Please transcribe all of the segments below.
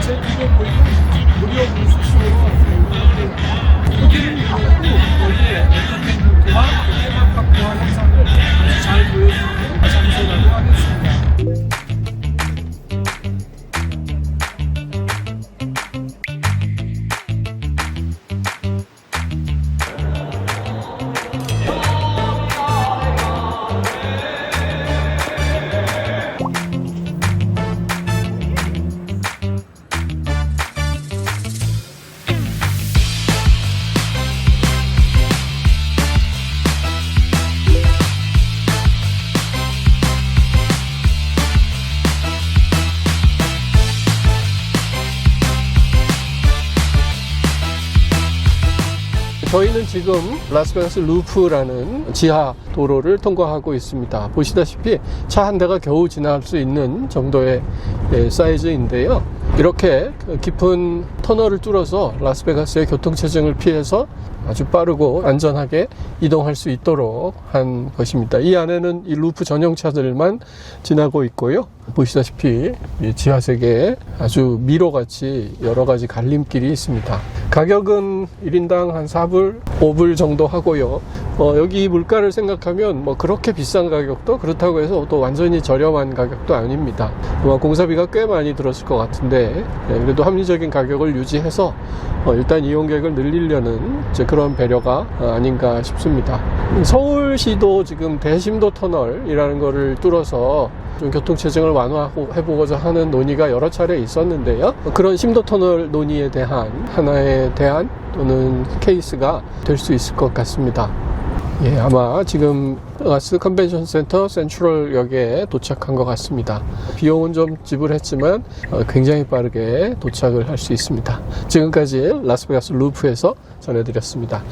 제 뒤에 보이는 무료 문수시로 호텔을 이용하고 여기에 엔터테인먼트와 테마파크와 영상을 아주 잘 보여주는 장소라고 하겠습니다. 저희는 지금 라스베가스 루프라는 지하 도로를 통과하고 있습니다. 보시다시피 차 한 대가 겨우 지나갈 수 있는 정도의 사이즈인데요. 이렇게 깊은 터널을 뚫어서 라스베가스의 교통체증을 피해서 아주 빠르고 안전하게 이동할 수 있도록 한 것입니다. 이 안에는 이 루프 전용차들만 지나고 있고요. 보시다시피 이 지하세계에 아주 미로같이 여러 가지 갈림길이 있습니다. 가격은 1인당 한 4불, 5불 정도 하고요. 여기 물가를 생각하면 뭐 그렇게 비싼 가격도 그렇다고 해서 또 완전히 저렴한 가격도 아닙니다. 공사비가 꽤 많이 들었을 것 같은데 그래도 합리적인 가격을 유지해서 일단 이용객을 늘리려는 그런 배려가 아닌가 싶습니다. 서울시도 지금 대심도 터널이라는 거를 뚫어서 좀 교통체증을 완화해보고자 하는 논의가 여러 차례 있었는데요. 그런 심도 터널 논의에 대한 하나의 대안 또는 케이스가 될 수 있을 것 같습니다. 예, 아마 지금 라스 컨벤션 센터 센트럴역에 도착한 것 같습니다. 비용은 좀 지불했지만 굉장히 빠르게 도착을 할 수 있습니다. 지금까지 라스베가스 루프에서 전해드렸습니다.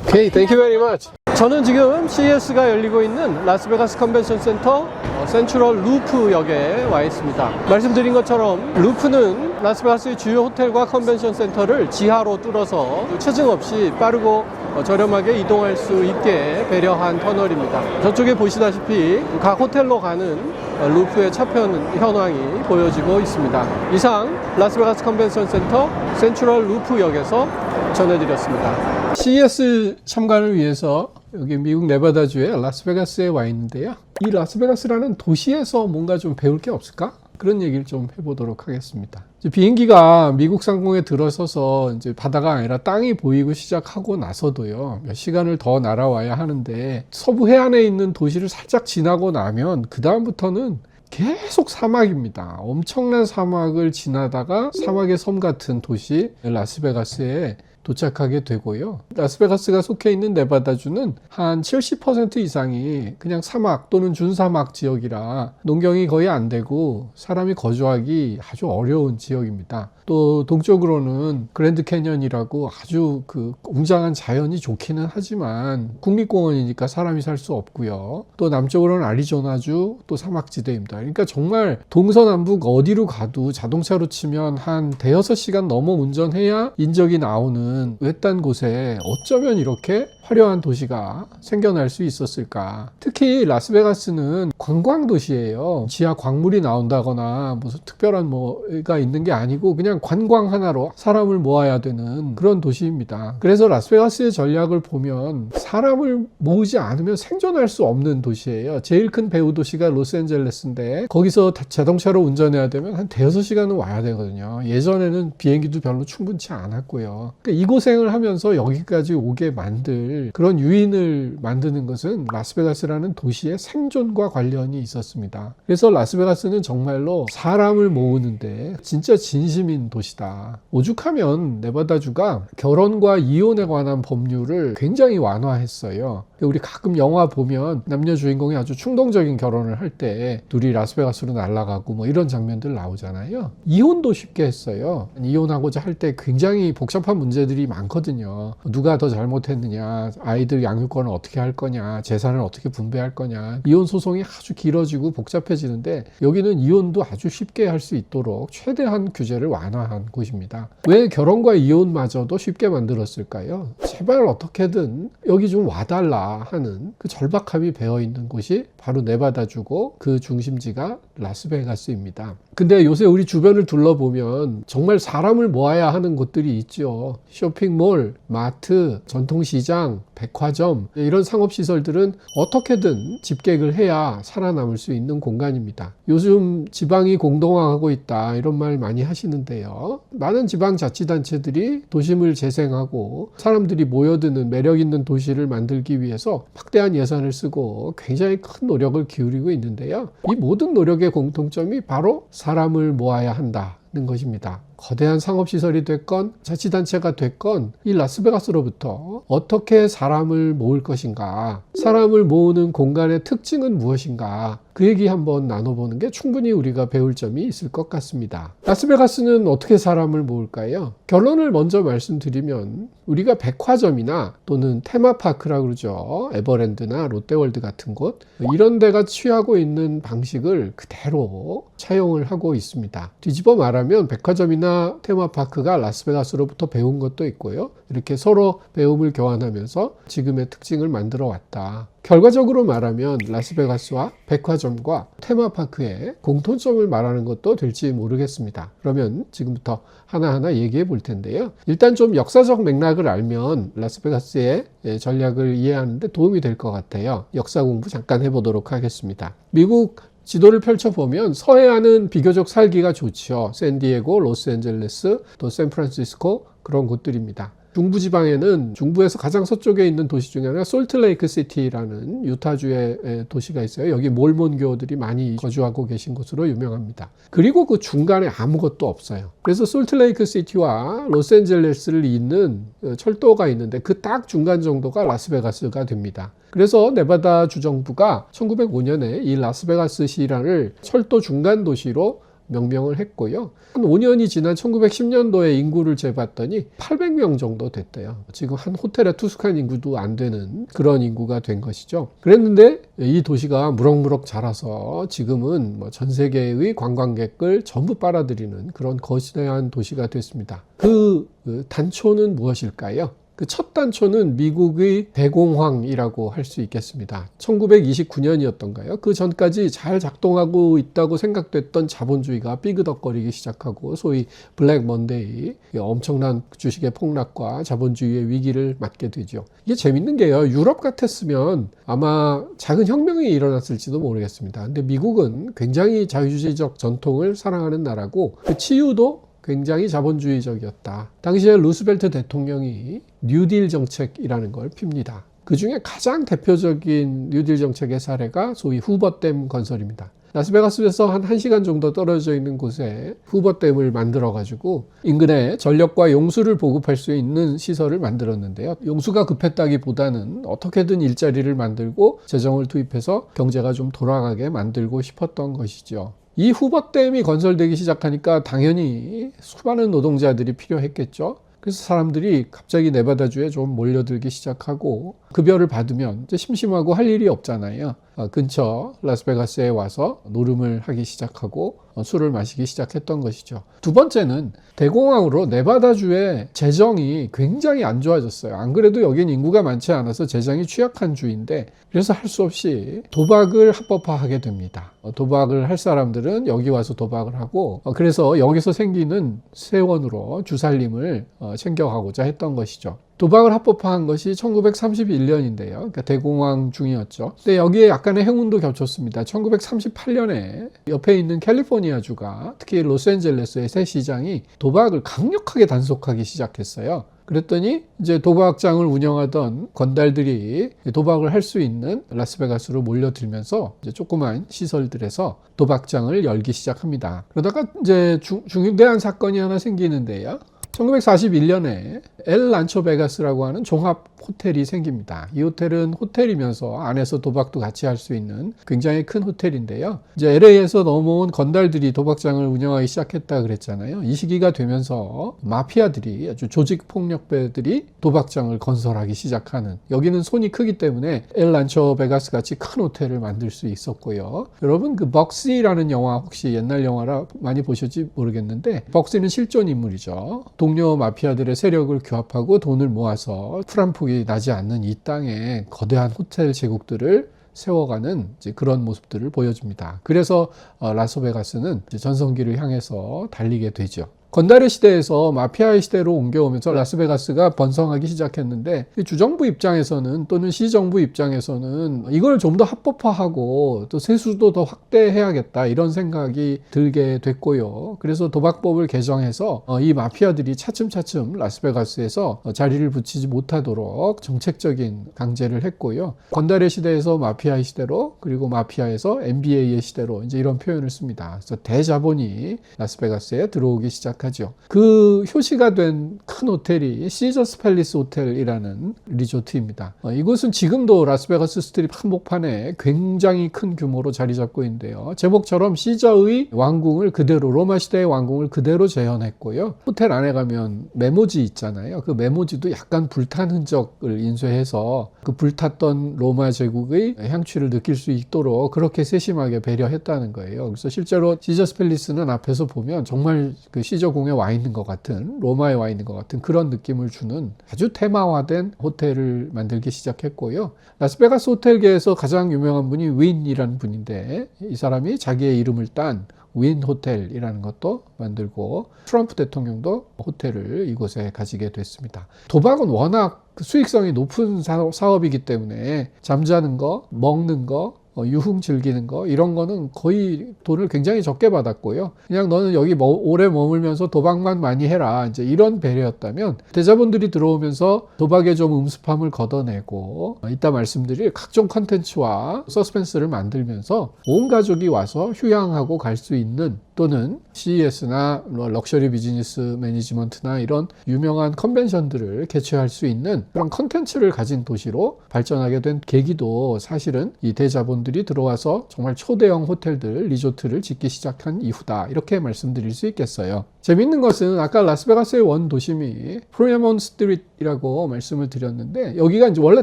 오케이, thank you very much. 저는 지금 CES가 열리고 있는 라스베가스 컨벤션 센터 센트럴 루프역에 와 있습니다. 말씀드린 것처럼 루프는 라스베가스의 주요 호텔과 컨벤션 센터를 지하로 뚫어서 체증 없이 빠르고 저렴하게 이동할 수 있게 배려한 터널입니다. 저쪽에 보시다시피 각 호텔로 가는 루프의 차편 현황이 보여지고 있습니다. 이상 라스베가스 컨벤션 센터 센트럴 루프역에서 전해드렸습니다. CES 참관을 위해서 여기 미국 네바다주의 라스베가스에 와 있는데요. 이 라스베가스라는 도시에서 뭔가 좀 배울 게 없을까? 그런 얘기를 좀 해보도록 하겠습니다. 비행기가 미국 상공에 들어서서 이제 바다가 아니라 땅이 보이고 시작하고 나서도요, 몇 시간을 더 날아와야 하는데 서부 해안에 있는 도시를 살짝 지나고 나면 그 다음부터는 계속 사막입니다. 엄청난 사막을 지나다가 사막의 섬 같은 도시 라스베가스에 도착하게 되고요. 라스베가스가 속해 있는 네바다주는 한 70% 이상이 그냥 사막 또는 준사막 지역이라 농경이 거의 안 되고 사람이 거주하기 아주 어려운 지역입니다. 또 동쪽으로는 그랜드 캐년이라고 아주 웅장한 자연이 좋기는 하지만 국립공원이니까 사람이 살 수 없고요. 또 남쪽으로는 애리조나주 또 사막지대입니다. 그러니까 정말 동서남북 어디로 가도 자동차로 치면 한 대여섯 시간 넘어 운전해야 인적이 나오는 외딴 곳에 어쩌면 이렇게 화려한 도시가 생겨날 수 있었을까. 특히 라스베가스는 관광 도시예요. 지하 광물이 나온다거나 무슨 특별한 뭐가 있는 게 아니고 그냥 관광 하나로 사람을 모아야 되는 그런 도시입니다. 그래서 라스베가스의 전략을 보면 사람을 모으지 않으면 생존할 수 없는 도시예요. 제일 큰 배후 도시가 로스앤젤레스인데 거기서 자동차로 운전해야 되면 한 대여섯 시간은 와야 되거든요. 예전에는 비행기도 별로 충분치 않았고요. 그러니까 이 고생을 하면서 여기까지 오게 만들 그런 유인을 만드는 것은 라스베가스라는 도시의 생존과 관련이 있었습니다. 그래서 라스베가스는 정말로 사람을 모으는데 진짜 진심인 도시다. 오죽하면 네바다주가 결혼과 이혼에 관한 법률을 굉장히 완화했어요. 우리 가끔 영화 보면 남녀 주인공이 아주 충동적인 결혼을 할 때 둘이 라스베가스로 날아가고 뭐 이런 장면들 나오잖아요. 이혼도 쉽게 했어요. 이혼하고자 할 때 굉장히 복잡한 문제들이 소송들이 많거든요. 누가 더 잘못했느냐, 아이들 양육권을 어떻게 할 거냐, 재산을 어떻게 분배할 거냐. 이혼 소송이 아주 길어지고 복잡해지는데 여기는 이혼도 아주 쉽게 할 수 있도록 최대한 규제를 완화한 곳입니다. 왜 결혼과 이혼마저도 쉽게 만들었을까요? 제발 어떻게든 여기 좀 와달라 하는 그 절박함이 배어있는 곳이 바로 네바다주고 그 중심지가 라스베가스입니다. 근데 요새 우리 주변을 둘러보면 정말 사람을 모아야 하는 곳들이 있죠. 쇼핑몰, 마트, 전통시장, 백화점, 이런 상업시설들은 어떻게든 집객을 해야 살아남을 수 있는 공간입니다. 요즘 지방이 공동화하고 있다 이런 말 많이 하시는데요. 많은 지방자치단체들이 도심을 재생하고 사람들이 모여드는 매력 있는 도시를 만들기 위해서 막대한 예산을 쓰고 굉장히 큰 노력을 기울이고 있는데요. 이 모든 노력의 공통점이 바로 사람을 모아야 한다는 것입니다. 거대한 상업시설이 됐건 자치단체가 됐건 이 라스베가스로부터 어떻게 사람을 모을 것인가, 사람을 모으는 공간의 특징은 무엇인가, 그 얘기 한번 나눠보는 게 충분히 우리가 배울 점이 있을 것 같습니다. 라스베가스는 어떻게 사람을 모을까요? 결론을 먼저 말씀드리면 우리가 백화점이나 또는 테마파크라고 그러죠. 에버랜드나 롯데월드 같은 곳, 이런 데가 취하고 있는 방식을 그대로 차용을 하고 있습니다. 뒤집어 말하면 백화점이나 테마파크가 라스베가스로부터 배운 것도 있고요. 이렇게 서로 배움을 교환하면서 지금의 특징을 만들어 왔다. 결과적으로 말하면 라스베가스와 백화점과 테마파크의 공통점을 말하는 것도 될지 모르겠습니다. 그러면 지금부터 하나하나 얘기해 볼 텐데요. 일단 좀 역사적 맥락을 알면 라스베가스의 전략을 이해하는 데 도움이 될 것 같아요. 역사 공부 잠깐 해보도록 하겠습니다. 미국 지도를 펼쳐보면 서해안은 비교적 살기가 좋죠. 샌디에고, 로스앤젤레스, 또 샌프란시스코 그런 곳들입니다. 중부지방에는 중부에서 가장 서쪽에 있는 도시 중에 하나가 솔트레이크 시티라는 유타주의 도시가 있어요. 여기 몰몬교들이 많이 거주하고 계신 곳으로 유명합니다. 그리고 그 중간에 아무것도 없어요. 그래서 솔트레이크 시티와 로스앤젤레스를 잇는 철도가 있는데 그 딱 중간 정도가 라스베가스가 됩니다. 그래서 네바다 주정부가 1905년에 이 라스베가스시라를 철도 중간 도시로 명명을 했고요. 한 5년이 지난 1910년도에 인구를 재봤더니 800명 정도 됐대요. 지금 한 호텔에 투숙한 인구도 안 되는 그런 인구가 된 것이죠. 그랬는데 이 도시가 무럭무럭 자라서 지금은 전 세계의 관광객을 전부 빨아들이는 그런 거대한 도시가 됐습니다. 그 단초는 무엇일까요? 그 첫 단초는 미국의 대공황이라고 할 수 있겠습니다. 1929년이었던가요? 그 전까지 잘 작동하고 있다고 생각됐던 자본주의가 삐그덕거리기 시작하고 소위 블랙 먼데이, 엄청난 주식의 폭락과 자본주의의 위기를 맞게 되죠. 이게 재밌는 게요. 유럽 같았으면 아마 작은 혁명이 일어났을지도 모르겠습니다. 근데 미국은 굉장히 자유주의적 전통을 사랑하는 나라고 그 치유도 굉장히 자본주의적이었다. 당시에 루스벨트 대통령이 뉴딜 정책이라는 걸 핍니다. 그 중에 가장 대표적인 뉴딜 정책의 사례가 소위 후버댐 건설입니다. 라스베가스에서 한 1시간 정도 떨어져 있는 곳에 후버댐을 만들어가지고 인근에 전력과 용수를 보급할 수 있는 시설을 만들었는데요. 용수가 급했다기보다는 어떻게든 일자리를 만들고 재정을 투입해서 경제가 좀 돌아가게 만들고 싶었던 것이죠. 이 후버댐이 건설되기 시작하니까 당연히 수많은 노동자들이 필요했겠죠. 그래서 사람들이 갑자기 네바다주에 좀 몰려들기 시작하고 급여를 받으면 이제 심심하고 할 일이 없잖아요. 근처 라스베가스에 와서 노름을 하기 시작하고 술을 마시기 시작했던 것이죠. 두 번째는 대공황으로 네바다주의 재정이 굉장히 안 좋아졌어요. 안 그래도 여긴 인구가 많지 않아서 재정이 취약한 주인데 그래서 할 수 없이 도박을 합법화하게 됩니다. 도박을 할 사람들은 여기 와서 도박을 하고 그래서 여기서 생기는 세원으로 주살림을 챙겨가고자 했던 것이죠. 도박을 합법화한 것이 1931년인데요. 그러니까 대공황 중이었죠. 근데 여기에 약간의 행운도 겹쳤습니다. 1938년에 옆에 있는 캘리포니아주가 특히 로스앤젤레스의 새 시장이 도박을 강력하게 단속하기 시작했어요. 그랬더니 이제 도박장을 운영하던 건달들이 도박을 할 수 있는 라스베가스로 몰려들면서 이제 조그만 시설들에서 도박장을 열기 시작합니다. 그러다가 이제 중대한 사건이 하나 생기는데요. 1941년에 엘 란초 베가스라고 하는 종합 호텔이 생깁니다. 이 호텔은 호텔이면서 안에서 도박도 같이 할 수 있는 굉장히 큰 호텔인데요. 이제 LA에서 넘어온 건달들이 도박장을 운영하기 시작했다 그랬잖아요. 이 시기가 되면서 마피아들이, 아주 조직 폭력배들이 도박장을 건설하기 시작하는, 여기는 손이 크기 때문에 엘 란초 베가스 같이 큰 호텔을 만들 수 있었고요. 여러분 그 벅시라는 영화 혹시 옛날 영화라 많이 보셨지 모르겠는데, 벅시는 실존 인물이죠. 동료 마피아들의 세력을 규합하고 돈을 모아서 풀 한 폭이 나지 않는 이 땅에 거대한 호텔 제국들을 세워가는 이제 그런 모습들을 보여줍니다. 그래서 라스베가스는 이제 전성기를 향해서 달리게 되죠. 건달의 시대에서 마피아의 시대로 옮겨오면서 라스베가스가 번성하기 시작했는데, 주정부 입장에서는 또는 시정부 입장에서는 이걸 좀 더 합법화하고 또 세수도 더 확대해야겠다 이런 생각이 들게 됐고요. 그래서 도박법을 개정해서 이 마피아들이 차츰차츰 라스베가스에서 자리를 붙이지 못하도록 정책적인 강제를 했고요. 건달의 시대에서 마피아의 시대로, 그리고 마피아에서 NBA의 시대로 이제 이런 표현을 씁니다. 그래서 대자본이 라스베가스에 들어오기 시작합니다. 그 효시가 된 큰 호텔이 시저스 팰리스 호텔이라는 리조트입니다. 이곳은 지금도 라스베가스 스트립 한복판에 굉장히 큰 규모로 자리 잡고 있는데요. 제목처럼 시저의 왕궁을 그대로, 로마 시대의 왕궁을 그대로 재현했고요. 호텔 안에 가면 메모지 있잖아요. 그 메모지도 약간 불탄 흔적을 인쇄해서 그 불탔던 로마 제국의 향취를 느낄 수 있도록 그렇게 세심하게 배려했다는 거예요. 그래서 실제로 시저스 팰리스는 앞에서 보면 정말 그 시저궁에 와 있는 것 같은, 로마에 와 있는 것 같은 그런 느낌을 주는 아주 테마화된 호텔을 만들기 시작했고요. 라스베가스 호텔계에서 가장 유명한 분이 윈이라는 분인데, 이 사람이 자기의 이름을 딴 윈 호텔이라는 것도 만들고, 트럼프 대통령도 호텔을 이곳에 가지게 됐습니다. 도박은 워낙 수익성이 높은 사업이기 때문에 잠자는 거, 먹는 거, 유흥 즐기는 거, 이런 거는 거의 돈을 굉장히 적게 받았고요. 그냥 너는 여기 오래 머물면서 도박만 많이 해라, 이제 이런 배려였다면, 대자본들이 들어오면서 도박의 좀 음습함을 걷어내고, 이따 말씀드릴 각종 컨텐츠와 서스펜스를 만들면서 온 가족이 와서 휴양하고 갈 수 있는, 또는 CES나 럭셔리 비즈니스 매니지먼트나 이런 유명한 컨벤션들을 개최할 수 있는 그런 컨텐츠를 가진 도시로 발전하게 된 계기도 사실은 이 대자본들이 들어와서 정말 초대형 호텔들, 리조트를 짓기 시작한 이후다, 이렇게 말씀드릴 수 있겠어요. 재밌는 것은 아까 라스베가스의 원 도심이 프리에몬 스트리트라고 말씀을 드렸는데, 여기가 이제 원래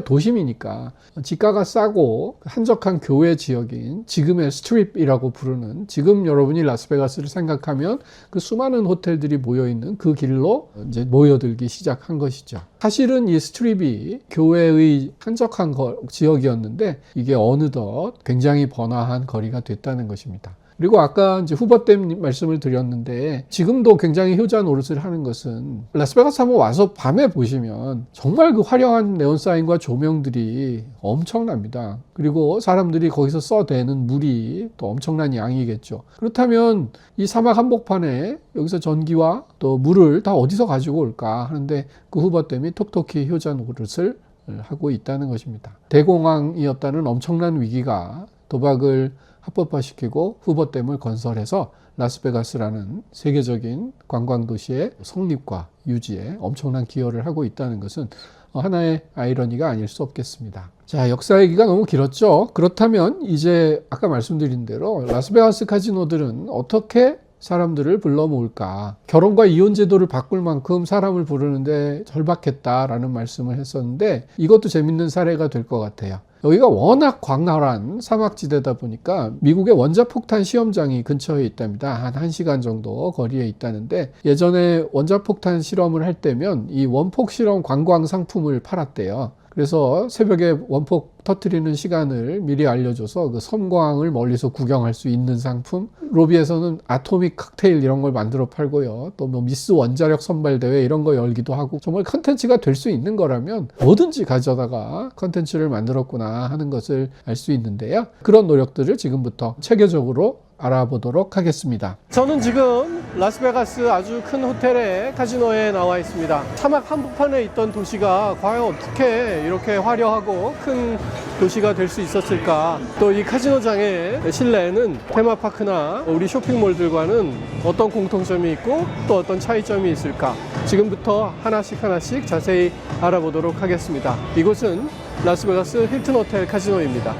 도심이니까 지가가 싸고 한적한 교외 지역인 지금의 스트립이라고 부르는, 지금 여러분이 라스베가스를 생각하면 그 수많은 호텔들이 모여있는 그 길로 이제 모여들기 시작한 것이죠. 사실은 이 스트립이 교외의 한적한 지역이었는데, 이게 어느덧 굉장히 번화한 거리가 됐다는 것입니다. 그리고 아까 이제 후버댐 말씀을 드렸는데, 지금도 굉장히 효자 노릇을 하는 것은, 라스베가스 한번 와서 밤에 보시면 정말 그 화려한 네온사인과 조명들이 엄청납니다. 그리고 사람들이 거기서 써대는 물이 또 엄청난 양이겠죠. 그렇다면 이 사막 한복판에 여기서 전기와 또 물을 다 어디서 가지고 올까 하는데, 그 후버댐이 톡톡히 효자 노릇을 하고 있다는 것입니다. 대공황이었다는 엄청난 위기가 도박을 합법화시키고 후버댐을 건설해서 라스베가스라는 세계적인 관광도시의 성립과 유지에 엄청난 기여를 하고 있다는 것은 하나의 아이러니가 아닐 수 없겠습니다. 자, 역사 얘기가 너무 길었죠. 그렇다면 이제 아까 말씀드린 대로 라스베가스 카지노들은 어떻게 사람들을 불러 모을까? 결혼과 이혼 제도를 바꿀 만큼 사람을 부르는데 절박했다라는 말씀을 했었는데, 이것도 재밌는 사례가 될 것 같아요. 여기가 워낙 광활한 사막지대다 보니까 미국의 원자폭탄 시험장이 근처에 있답니다. 한 1시간 정도 거리에 있다는데, 예전에 원자폭탄 실험을 할 때면 이 원폭 실험 관광 상품을 팔았대요. 그래서 새벽에 원폭 터뜨리는 시간을 미리 알려줘서 그 섬광을 멀리서 구경할 수 있는 상품, 로비에서는 아토믹 칵테일 이런 걸 만들어 팔고요. 또 뭐 미스 원자력 선발대회 이런 거 열기도 하고, 정말 컨텐츠가 될 수 있는 거라면 뭐든지 가져다가 컨텐츠를 만들었구나 하는 것을 알 수 있는데요. 그런 노력들을 지금부터 체계적으로 알아보도록 하겠습니다. 저는 지금 라스베가스 아주 큰 호텔의 카지노에 나와 있습니다. 사막 한복판에 있던 도시가 과연 어떻게 이렇게 화려하고 큰 도시가 될 수 있었을까? 또 이 카지노장의 실내에는 테마파크나 우리 쇼핑몰들과는 어떤 공통점이 있고 또 어떤 차이점이 있을까? 지금부터 하나씩 자세히 알아보도록 하겠습니다. 이곳은 라스베가스 힐튼 호텔 카지노입니다.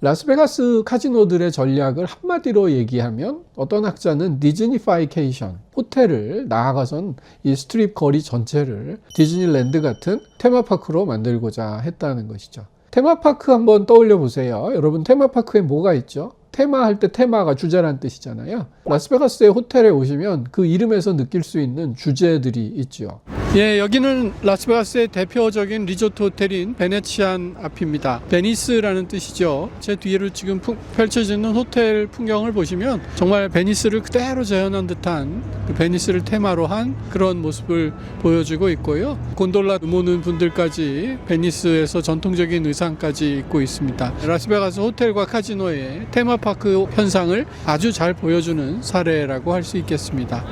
라스베가스 카지노들의 전략을 한마디로 얘기하면 어떤 학자는 디즈니파이케이션, 호텔을 나아가선 이 스트립 거리 전체를 디즈니랜드 같은 테마파크로 만들고자 했다는 것이죠. 테마파크 한번 떠올려 보세요. 여러분, 테마파크에 뭐가 있죠? 테마 할 때 테마가 주제란 뜻이잖아요. 라스베가스의 호텔에 오시면 그 이름에서 느낄 수 있는 주제들이 있죠. 예, 여기는 라스베가스의 대표적인 리조트 호텔인 베네치안 앞입니다. 베니스라는 뜻이죠. 제 뒤를 지금 펼쳐지는 호텔 풍경을 보시면 정말 베니스를 그대로 재현한 듯한 그 베니스를 테마로 한 그런 모습을 보여주고 있고요. 곤돌라 모는 분들까지 베니스에서 전통적인 의상까지 입고 있습니다. 라스베가스 호텔과 카지노의 테마파크 현상을 아주 잘 보여주는 사례라고 할 수 있겠습니다.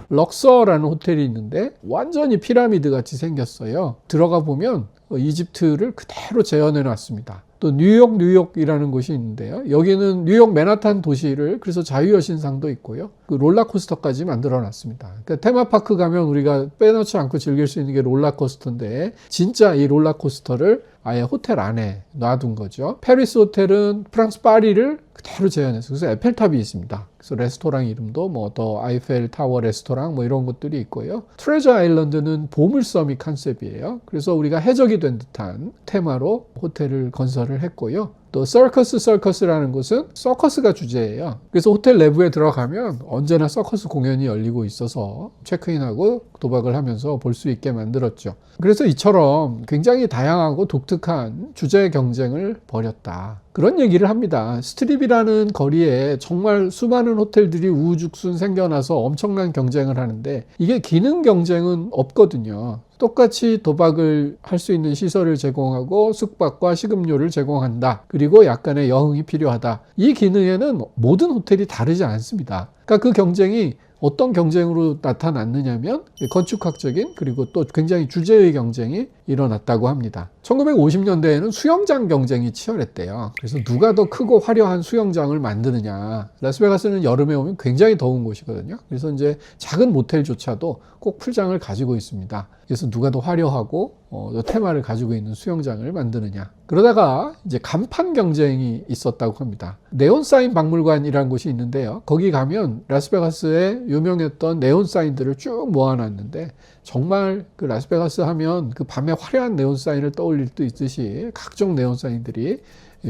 럭서라는 호텔이 있는데 완전히 피라미드 같이 생겼어요. 들어가 보면 이집트를 그대로 재현해 놨습니다. 또 뉴욕이라는 곳이 있는데요. 여기는 뉴욕 맨하탄 도시를 그래서 자유여신상도 있고요. 그 롤러코스터까지 만들어 놨습니다. 그러니까 테마파크 가면 우리가 빼놓지 않고 즐길 수 있는 게 롤러코스터인데 진짜 이 롤러코스터를 아예 호텔 안에 놔둔 거죠. 페리스 호텔은 프랑스 파리를 그대로 재현해서 그래서 에펠탑이 있습니다. 그래서 레스토랑 이름도 뭐 더 아이펠 타워 레스토랑 뭐 이런 것들이 있고요. 트레저 아일랜드는 보물섬이 컨셉이에요. 그래서 우리가 해적이 된 듯한 테마로 호텔을 건설을 했고요. 또 서커스라는 곳은 서커스가 주제예요. 그래서 호텔 내부에 들어가면 언제나 서커스 공연이 열리고 있어서 체크인하고 도박을 하면서 볼 수 있게 만들었죠. 그래서 이처럼 굉장히 다양하고 독특한 주제 경쟁을 벌였다. 그런 얘기를 합니다. 스트립이라는 거리에 정말 수많은 호텔들이 우후죽순 생겨나서 엄청난 경쟁을 하는데 이게 기능 경쟁은 없거든요. 똑같이 도박을 할 수 있는 시설을 제공하고 숙박과 식음료를 제공한다. 그리고 약간의 여흥이 필요하다. 이 기능에는 모든 호텔이 다르지 않습니다. 그러니까 그 경쟁이 어떤 경쟁으로 나타났느냐면 건축학적인 그리고 또 굉장히 주제의 경쟁이 일어났다고 합니다. 1950년대에는 수영장 경쟁이 치열했대요. 그래서 누가 더 크고 화려한 수영장을 만드느냐. 라스베가스는 여름에 오면 굉장히 더운 곳이거든요. 그래서 이제 작은 모텔조차도 꼭 풀장을 가지고 있습니다. 그래서 누가 더 화려하고 테마를 가지고 있는 수영장을 만드느냐. 그러다가 이제 간판 경쟁이 있었다고 합니다. 네온사인 박물관이라는 곳이 있는데요. 거기 가면 라스베가스에 유명했던 네온사인들을 쭉 모아놨는데 정말 그 라스베가스 하면 그 밤에 화려한 네온사인을 떠올릴 수 있듯이 각종 네온사인들이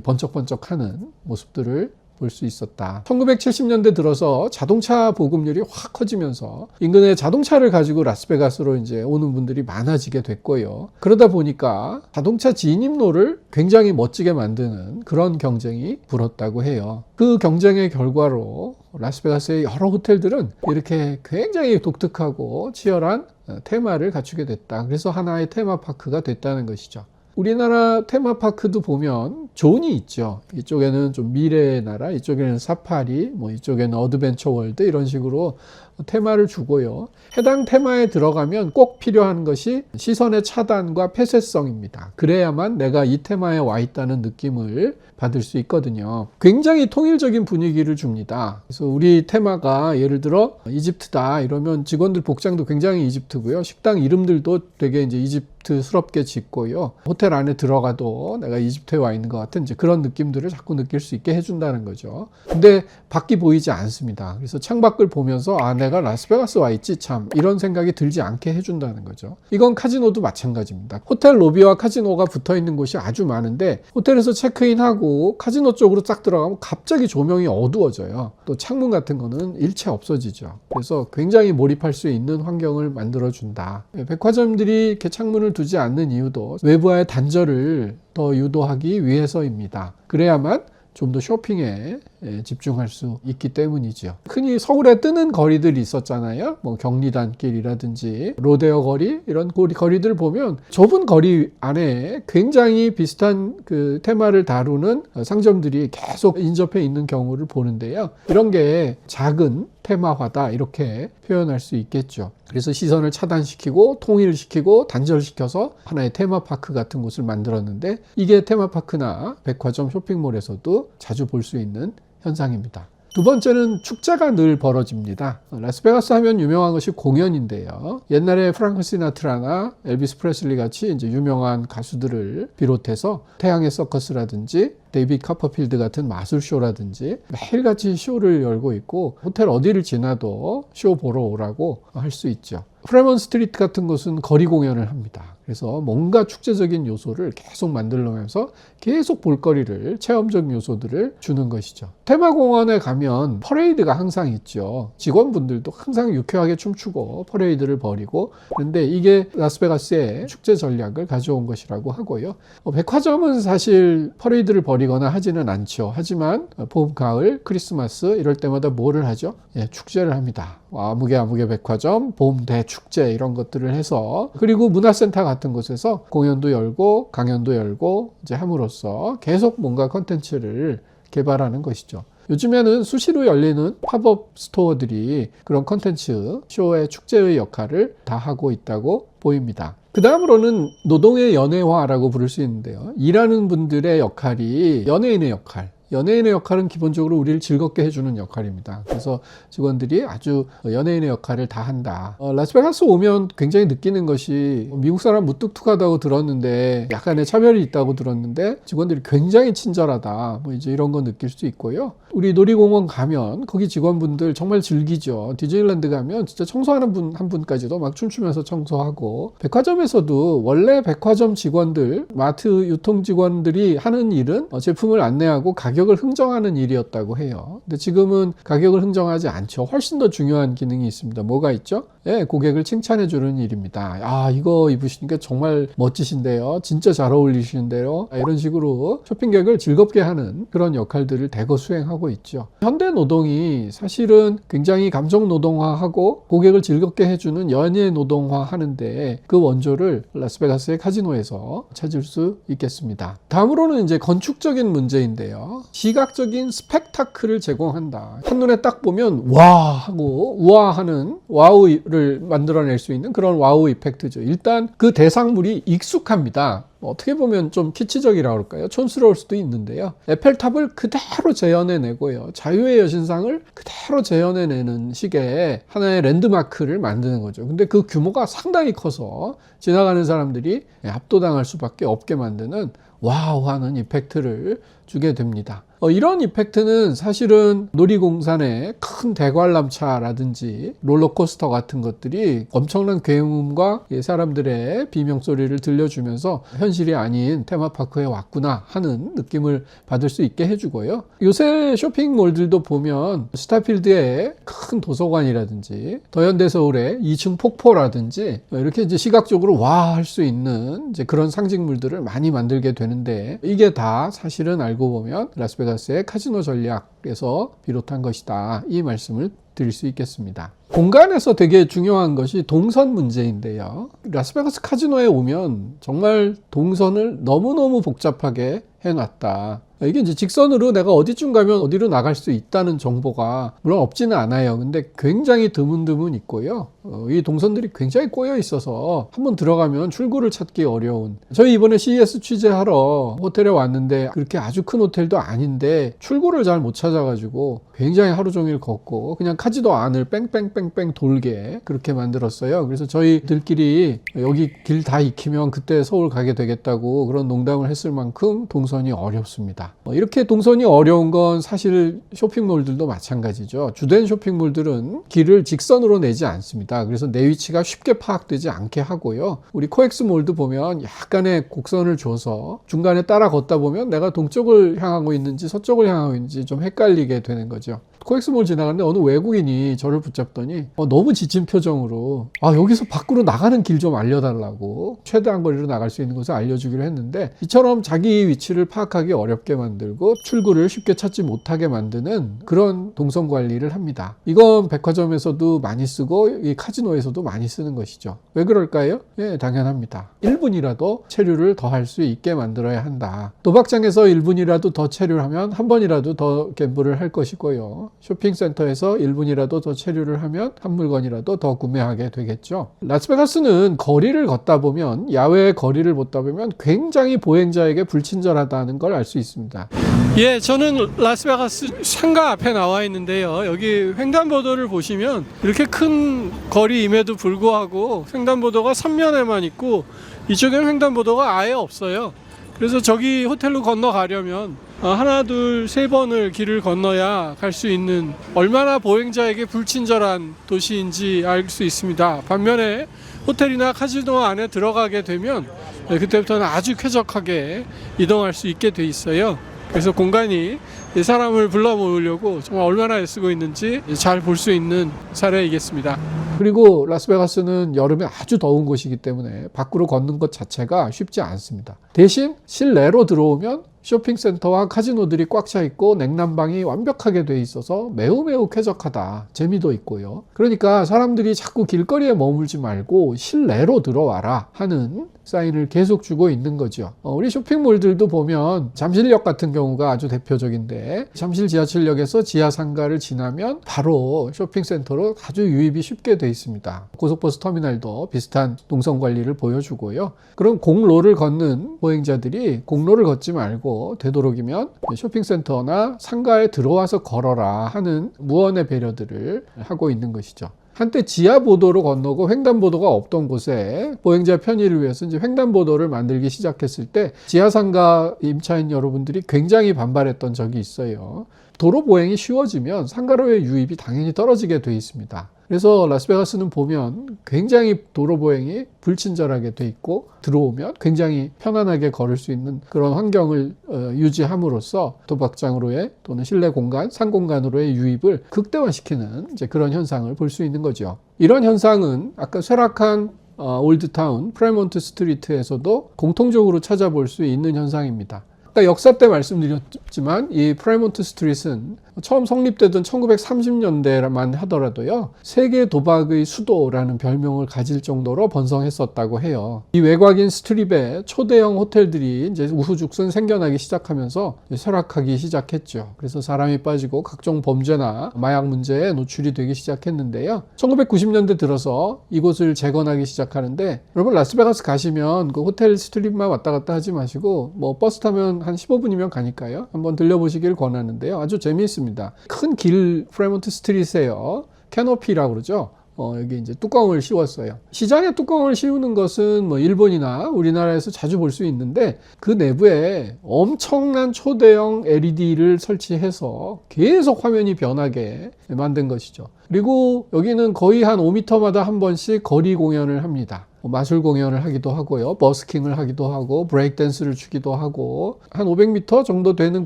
번쩍번쩍하는 모습들을 볼 수 있었다. 1970년대 들어서 자동차 보급률이 확 커지면서 인근에 자동차를 가지고 라스베가스로 이제 오는 분들이 많아지게 됐고요. 그러다 보니까 자동차 진입로를 굉장히 멋지게 만드는 그런 경쟁이 불었다고 해요. 그 경쟁의 결과로 라스베가스의 여러 호텔들은 이렇게 굉장히 독특하고 치열한 테마를 갖추게 됐다. 그래서 하나의 테마파크가 됐다는 것이죠. 우리나라 테마파크도 보면 존이 있죠. 이쪽에는 좀 미래의 나라, 이쪽에는 사파리, 뭐 이쪽에는 어드벤처 월드 이런 식으로 테마를 주고요. 해당 테마에 들어가면 꼭 필요한 것이 시선의 차단과 폐쇄성입니다. 그래야만 내가 이 테마에 와 있다는 느낌을 받을 수 있거든요. 굉장히 통일적인 분위기를 줍니다. 그래서 우리 테마가 예를 들어 이집트다 이러면 직원들 복장도 굉장히 이집트고요. 식당 이름들도 되게 이제 이집트스럽게 짓고요. 호텔 안에 들어가도 내가 이집트에 와 있는 것 같은 이제 그런 느낌들을 자꾸 느낄 수 있게 해준다는 거죠. 근데 밖이 보이지 않습니다. 그래서 창밖을 보면서 아, 내가 라스베가스 와 있지 참 이런 생각이 들지 않게 해준다는 거죠. 이건 카지노도 마찬가지입니다. 호텔 로비와 카지노가 붙어 있는 곳이 아주 많은데 호텔에서 체크인하고 카지노 쪽으로 딱 들어가면 갑자기 조명이 어두워져요. 또 창문 같은 거는 일체 없어지죠. 그래서 굉장히 몰입할 수 있는 환경을 만들어준다. 백화점들이 이렇게 창문을 두지 않는 이유도 외부와의 단절을 더 유도하기 위해서입니다. 그래야만 좀 더 쇼핑에 집중할 수 있기 때문이죠. 흔히 서울에 뜨는 거리들이 있었잖아요. 뭐 경리단길이라든지 로데오 거리 이런 거리들 보면 좁은 거리 안에 굉장히 비슷한 그 테마를 다루는 상점들이 계속 인접해 있는 경우를 보는데요. 이런 게 작은 테마화다 이렇게 표현할 수 있겠죠. 그래서 시선을 차단시키고 통일시키고 단절시켜서 하나의 테마파크 같은 곳을 만들었는데 이게 테마파크나 백화점 쇼핑몰에서도 자주 볼 수 있는 현상입니다. 두 번째는 축제가 늘 벌어집니다. 라스베가스 하면 유명한 것이 공연인데요. 옛날에 프랑크 시나트라나 엘비스 프레슬리 같이 이제 유명한 가수들을 비롯해서 태양의 서커스라든지 데이비드 카퍼필드 같은 마술쇼라든지 매일같이 쇼를 열고 있고 호텔 어디를 지나도 쇼 보러 오라고 할 수 있죠. 프레먼 스트리트 같은 곳은 거리 공연을 합니다. 그래서 뭔가 축제적인 요소를 계속 만들면서 계속 볼거리를 체험적 요소들을 주는 것이죠. 테마공원에 가면 퍼레이드가 항상 있죠. 직원분들도 항상 유쾌하게 춤추고 퍼레이드를 벌이고 그런데 이게 라스베가스의 축제 전략을 가져온 것이라고 하고요. 백화점은 사실 퍼레이드를 벌이거나 하지는 않죠. 하지만 봄, 가을, 크리스마스 이럴 때마다 뭐를 하죠? 축제를 합니다. 아무개 백화점, 봄 대축제 이런 것들을 해서 그리고 문화센터 같은 곳에서 공연도 열고 강연도 열고 이제 함으로써 계속 뭔가 컨텐츠를 개발하는 것이죠. 요즘에는 수시로 열리는 팝업 스토어들이 그런 컨텐츠, 쇼의 축제의 역할을 다 하고 있다고 보입니다. 그 다음으로는 노동의 연예화라고 부를 수 있는데요. 일하는 분들의 역할이 연예인의 역할. 연예인의 역할은 기본적으로 우리를 즐겁게 해주는 역할입니다. 그래서 직원들이 아주 연예인의 역할을 다 한다. 라스베가스 오면 굉장히 느끼는 것이 미국 사람 무뚝뚝하다고 들었는데 약간의 차별이 있다고 들었는데 직원들이 굉장히 친절하다. 뭐 이제 이런 거 느낄 수 있고요. 우리 놀이공원 가면 거기 직원분들 정말 즐기죠. 디즈니랜드 가면 진짜 청소하는 분 한 분까지도 막 춤추면서 청소하고 백화점에서도 원래 백화점 직원들, 마트 유통 직원들이 하는 일은 제품을 안내하고 가격을 흥정하는 일이었다고 해요. 근데 지금은 가격을 흥정하지 않죠. 훨씬 더 중요한 기능이 있습니다. 뭐가 있죠? 고객을 칭찬해 주는 일입니다. 아, 이거 입으시니까 정말 멋지신데요. 진짜 잘 어울리시는데요. 이런 식으로 쇼핑객을 즐겁게 하는 그런 역할들을 대거 수행하고 있죠. 현대 노동이 사실은 굉장히 감정 노동화하고 고객을 즐겁게 해주는 연예 노동화 하는데 그 원조를 라스베가스의 카지노에서 찾을 수 있겠습니다. 다음으로는 이제 건축적인 문제인데요. 시각적인 스펙타클을 제공한다. 한눈에 딱 보면 와 하고 우아하는 와우를 만들어낼 수 있는 그런 와우 이펙트죠. 일단 그 대상물이 익숙합니다. 어떻게 보면 좀 키치적이라고 할까요? 촌스러울 수도 있는데요. 에펠탑을 그대로 재현해내고요. 자유의 여신상을 그대로 재현해내는 식의 하나의 랜드마크를 만드는 거죠. 근데 그 규모가 상당히 커서 지나가는 사람들이 압도당할 수밖에 없게 만드는 와우 하는 이펙트를 주게 됩니다. 이런 이펙트는 사실은 놀이공산의 큰 대관람차라든지 롤러코스터 같은 것들이 엄청난 굉음과 사람들의 비명소리를 들려주면서 현실이 아닌 테마파크에 왔구나 하는 느낌을 받을 수 있게 해주고요. 요새 쇼핑몰들도 보면 스타필드의 큰 도서관이라든지 더현대서울의 2층 폭포라든지 이렇게 이제 시각적으로 와 할 수 있는 이제 그런 상징물들을 많이 만들게 되는데 이게 다 사실은 알고 보면 라스베가스의 카지노 전략에서 비롯한 것이다. 이 말씀을 드릴 수 있겠습니다. 공간에서 되게 중요한 것이 동선 문제인데요. 라스베가스 카지노에 오면 정말 동선을 너무너무 복잡하게 해놨다. 이게 이제 직선으로 내가 어디쯤 가면 어디로 나갈 수 있다는 정보가 물론 없지는 않아요. 근데 굉장히 드문드문 있고요. 이 동선들이 굉장히 꼬여 있어서 한번 들어가면 출구를 찾기 어려운. 저희 이번에 CES 취재하러 호텔에 왔는데 그렇게 아주 큰 호텔도 아닌데 출구를 잘 못 찾아가지고 굉장히 하루 종일 걷고 그냥 카지노 안을 뺑뺑뺑뺑 돌게 그렇게 만들었어요. 그래서 저희들끼리 여기 길 다 익히면 그때 서울 가게 되겠다고 그런 농담을 했을 만큼 동선이 어렵습니다. 이렇게 동선이 어려운 건 사실 쇼핑몰들도 마찬가지죠. 주된 쇼핑몰들은 길을 직선으로 내지 않습니다. 그래서 내 위치가 쉽게 파악되지 않게 하고요. 우리 코엑스몰도 보면 약간의 곡선을 줘서 중간에 따라 걷다 보면 내가 동쪽을 향하고 있는지 서쪽을 향하고 있는지 좀 헷갈리게 되는 거죠. 거죠. 코엑스몰 지나갔는데 어느 외국인이 저를 붙잡더니 너무 지친 표정으로 여기서 밖으로 나가는 길 좀 알려달라고, 최대한 거리로 나갈 수 있는 곳을 알려주기로 했는데, 이처럼 자기 위치를 파악하기 어렵게 만들고 출구를 쉽게 찾지 못하게 만드는 그런 동선 관리를 합니다. 이건 백화점에서도 많이 쓰고 이 카지노에서도 많이 쓰는 것이죠. 왜 그럴까요? 예, 당연합니다. 1분이라도 체류를 더 할 수 있게 만들어야 한다. 도박장에서 1분이라도 더 체류를 하면 한 번이라도 더 갬블을 할 것이고요. 쇼핑센터에서 1분이라도 더 체류를 하면 한 물건이라도 더 구매하게 되겠죠. 라스베가스는 거리를 걷다 보면, 야외의 거리를 걷다 보면 굉장히 보행자에게 불친절하다는 걸 알 수 있습니다. 예, 저는 라스베가스 상가 앞에 나와 있는데요. 여기 횡단보도를 보시면 이렇게 큰 거리임에도 불구하고 횡단보도가 3면에만 있고 이쪽에는 횡단보도가 아예 없어요. 그래서 저기 호텔로 건너가려면 하나, 둘, 세 번을 길을 건너야 갈 수 있는, 얼마나 보행자에게 불친절한 도시인지 알 수 있습니다. 반면에 호텔이나 카지노 안에 들어가게 되면 그때부터는 아주 쾌적하게 이동할 수 있게 돼 있어요. 그래서 공간이 사람을 불러 모으려고 정말 얼마나 애쓰고 있는지 잘 볼 수 있는 사례이겠습니다. 그리고 라스베가스는 여름에 아주 더운 곳이기 때문에 밖으로 걷는 것 자체가 쉽지 않습니다. 대신 실내로 들어오면 쇼핑센터와 카지노들이 꽉 차 있고 냉난방이 완벽하게 돼 있어서 매우 쾌적하다. 재미도 있고요. 그러니까 사람들이 자꾸 길거리에 머물지 말고 실내로 들어와라 하는 사인을 계속 주고 있는 거죠. 우리 쇼핑몰들도 보면 잠실역 같은 경우가 아주 대표적인데, 잠실 지하철역에서 지하 상가를 지나면 바로 쇼핑센터로 아주 유입이 쉽게 돼 있습니다. 고속버스 터미널도 비슷한 동선 관리를 보여주고요. 그럼 공로를 걷는 보행자들이 공로를 걷지 말고 되도록이면 쇼핑센터나 상가에 들어와서 걸어라 하는 무언의 배려들을 하고 있는 것이죠. 한때 지하보도로 건너고 횡단보도가 없던 곳에 보행자 편의를 위해서 이제 횡단보도를 만들기 시작했을 때 지하상가 임차인 여러분들이 굉장히 반발했던 적이 있어요. 도로 보행이 쉬워지면 상가로의 유입이 당연히 떨어지게 돼 있습니다. 그래서 라스베가스는 보면 굉장히 도로 보행이 불친절하게 돼 있고, 들어오면 굉장히 편안하게 걸을 수 있는 그런 환경을 유지함으로써 도박장으로의 또는 실내 공간, 상공간으로의 유입을 극대화시키는 이제 그런 현상을 볼 수 있는 거죠. 이런 현상은 아까 쇠락한 올드타운 프레몬트 스트리트에서도 공통적으로 찾아볼 수 있는 현상입니다. 아까 역사 때 말씀드렸지만 이 프레몬트 스트릿은 처음 성립되던 1930년대만 하더라도요, 세계 도박의 수도라는 별명을 가질 정도로 번성했었다고 해요. 이 외곽인 스트립에 초대형 호텔들이 이제 우후죽순 생겨나기 시작하면서 쇠락하기 시작했죠. 그래서 사람이 빠지고 각종 범죄나 마약 문제에 노출이 되기 시작했는데요. 1990년대 들어서 이곳을 재건하기 시작하는데, 여러분 라스베가스 가시면 그 호텔 스트립만 왔다 갔다 하지 마시고 버스 타면 한 15분이면 가니까요, 한번 들려보시길 권하는데요. 아주 재미있습니다. 큰 길 프레몬트 스트릿에요, 캐노피라고 그러죠. 여기 이제 뚜껑을 씌웠어요. 시장에 뚜껑을 씌우는 것은 일본이나 우리나라에서 자주 볼 수 있는데, 그 내부에 엄청난 초대형 LED를 설치해서 계속 화면이 변하게 만든 것이죠. 그리고 여기는 거의 한 5m마다 한 번씩 거리 공연을 합니다. 마술 공연을 하기도 하고요, 버스킹을 하기도 하고, 브레이크 댄스를 추기도 하고, 한 500m 정도 되는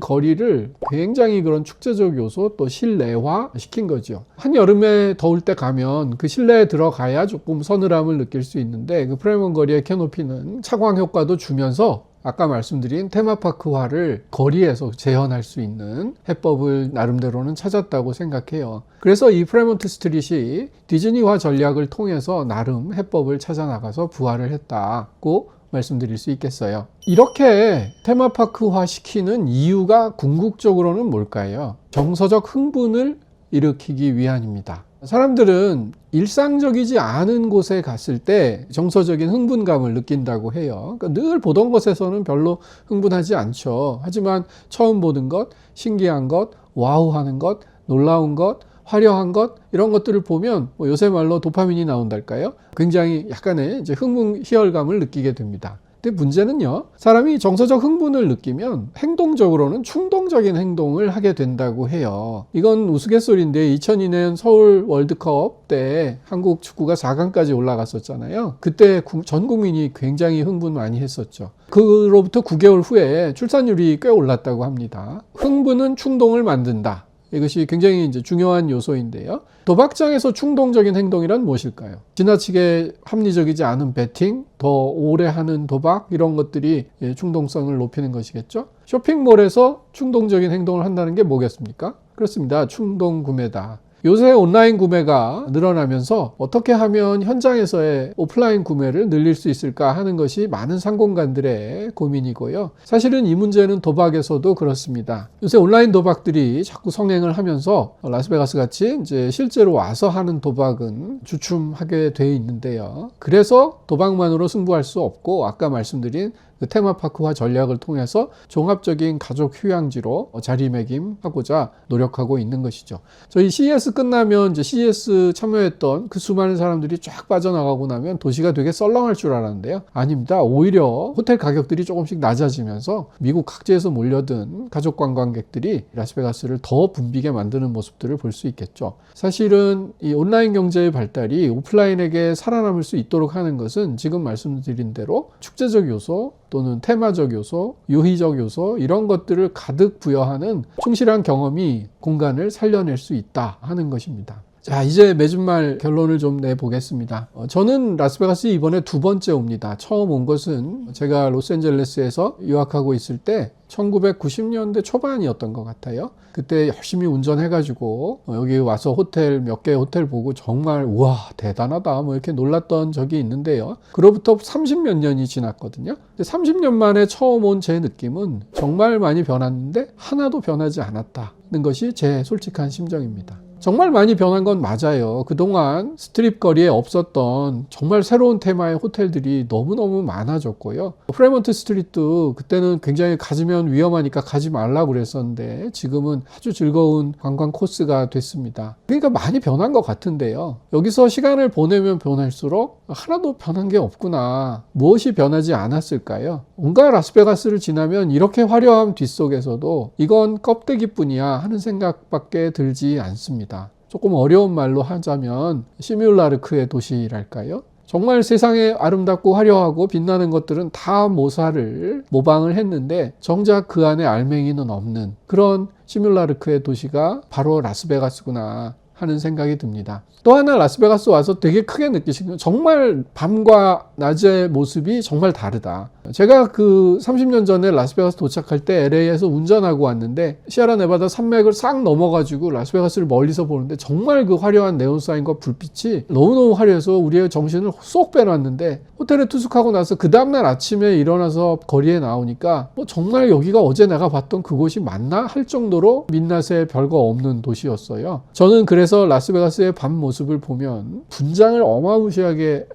거리를 굉장히 그런 축제적 요소 또 실내화 시킨 거죠. 한여름에 더울 때 가면 그 실내에 들어가야 조금 서늘함을 느낄 수 있는데, 그 프레몬 거리의 캐노피는 차광 효과도 주면서 아까 말씀드린 테마파크화를 거리에서 재현할 수 있는 해법을 나름대로는 찾았다고 생각해요. 그래서 이 프레몬트 스트릿이 디즈니화 전략을 통해서 나름 해법을 찾아 나가서 부활을 했다고 말씀드릴 수 있겠어요. 이렇게 테마파크화 시키는 이유가 궁극적으로는 뭘까요? 정서적 흥분을 일으키기 위함입니다. 사람들은 일상적이지 않은 곳에 갔을 때 정서적인 흥분감을 느낀다고 해요. 그러니까 늘 보던 것에서는 별로 흥분하지 않죠. 하지만 처음 보는 것, 신기한 것, 와우하는 것, 놀라운 것, 화려한 것, 이런 것들을 보면 요새 말로 도파민이 나온달까요? 굉장히 약간의 이제 흥분, 희열감을 느끼게 됩니다. 근데 문제는요, 사람이 정서적 흥분을 느끼면 행동적으로는 충동적인 행동을 하게 된다고 해요. 이건 우스갯소리인데 2002년 서울 월드컵 때 한국 축구가 4강까지 올라갔었잖아요. 그때 전 국민이 굉장히 흥분 많이 했었죠. 그로부터 9개월 후에 출산율이 꽤 올랐다고 합니다. 흥분은 충동을 만든다. 이것이 굉장히 이제 중요한 요소인데요. 도박장에서 충동적인 행동이란 무엇일까요? 지나치게 합리적이지 않은 베팅, 더 오래 하는 도박 이런 것들이 충동성을 높이는 것이겠죠. 쇼핑몰에서 충동적인 행동을 한다는 게 뭐겠습니까? 그렇습니다. 충동 구매다. 요새 온라인 구매가 늘어나면서 어떻게 하면 현장에서의 오프라인 구매를 늘릴 수 있을까 하는 것이 많은 상공간들의 고민이고요. 사실은 이 문제는 도박에서도 그렇습니다. 요새 온라인 도박들이 자꾸 성행을 하면서 라스베가스 같이 이제 실제로 와서 하는 도박은 주춤하게 돼 있는데요. 그래서 도박만으로 승부할 수 없고 아까 말씀드린 그 테마파크화 전략을 통해서 종합적인 가족 휴양지로 자리매김하고자 노력하고 있는 것이죠. 저희 CES 끝나면 이제 CES 참여했던 그 수많은 사람들이 쫙 빠져나가고 나면 도시가 되게 썰렁할 줄 알았는데요. 아닙니다. 오히려 호텔 가격들이 조금씩 낮아지면서 미국 각지에서 몰려든 가족 관광객들이 라스베가스를 더 붐비게 만드는 모습들을 볼 수 있겠죠. 사실은 이 온라인 경제의 발달이 오프라인에게 살아남을 수 있도록 하는 것은 지금 말씀드린 대로 축제적 요소 또는 테마적 요소, 유희적 요소 이런 것들을 가득 부여하는 충실한 경험이 공간을 살려낼 수 있다 하는 것입니다. 자, 이제 맺은 말 결론을 좀 내보겠습니다. 저는 라스베가스 이번에 두 번째 옵니다. 처음 온 것은 제가 로스앤젤레스에서 유학하고 있을 때 1990년대 초반이었던 것 같아요. 그때 열심히 운전해가지고 여기 와서 호텔 몇 개 호텔 보고 정말 우와 대단하다 뭐 이렇게 놀랐던 적이 있는데요. 그로부터 30몇 년이 지났거든요. 30년 만에 처음 온 제 느낌은 정말 많이 변했는데 하나도 변하지 않았다는 것이 제 솔직한 심정입니다. 정말 많이 변한 건 맞아요. 그동안 스트립 거리에 없었던 정말 새로운 테마의 호텔들이 너무너무 많아졌고요. 프레먼트 스트리트도 그때는 굉장히 가지면 위험하니까 가지 말라고 그랬었는데 지금은 아주 즐거운 관광 코스가 됐습니다. 그러니까 많이 변한 것 같은데요. 여기서 시간을 보내면 보낼수록 하나도 변한 게 없구나. 무엇이 변하지 않았을까요? 온갖 라스베가스를 지나면 이렇게 화려함 뒷속에서도 이건 껍데기뿐이야 하는 생각밖에 들지 않습니다. 조금 어려운 말로 하자면 시뮬라르크의 도시랄까요? 정말 세상에 아름답고 화려하고 빛나는 것들은 다 모방을 했는데 정작 그 안에 알맹이는 없는 그런 시뮬라르크의 도시가 바로 라스베가스구나 하는 생각이 듭니다. 또 하나 라스베가스 와서 되게 크게 느끼시는 건 정말 밤과 낮의 모습이 정말 다르다. 제가 그 30년 전에 라스베가스 도착할 때 LA에서 운전하고 왔는데 시에라네바다 산맥을 싹 넘어가지고 라스베가스를 멀리서 보는데 정말 그 화려한 네온사인과 불빛이 너무너무 화려해서 우리의 정신을 쏙 빼놨는데 호텔에 투숙하고 나서 그 다음날 아침에 일어나서 거리에 나오니까 정말 여기가 어제 내가 봤던 그곳이 맞나 할 정도로 민낯에 별거 없는 도시였어요. 저는 그래서 라스베가스의 밤 모습을 보면 분장을 어마무시하게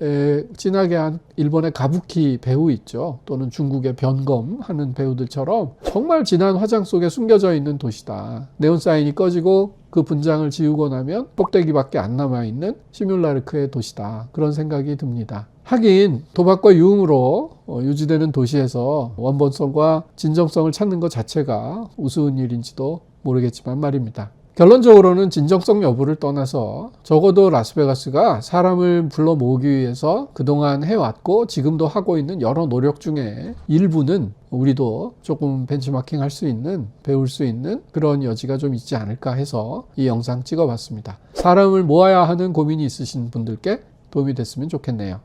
진하게 한 일본의 가부키 배우 있죠. 또는 중국의 변검 하는 배우들처럼 정말 진한 화장 속에 숨겨져 있는 도시다. 네온사인이 꺼지고 그 분장을 지우고 나면 꼭대기밖에 안 남아있는 시뮬라르크의 도시다. 그런 생각이 듭니다. 하긴 도박과 유흥으로 유지되는 도시에서 원본성과 진정성을 찾는 것 자체가 우스운 일인지도 모르겠지만 말입니다. 결론적으로는 진정성 여부를 떠나서 적어도 라스베가스가 사람을 불러 모으기 위해서 그동안 해왔고 지금도 하고 있는 여러 노력 중에 일부는 우리도 조금 벤치마킹 할 수 있는, 배울 수 있는 그런 여지가 좀 있지 않을까 해서 이 영상 찍어봤습니다. 사람을 모아야 하는 고민이 있으신 분들께 도움이 됐으면 좋겠네요.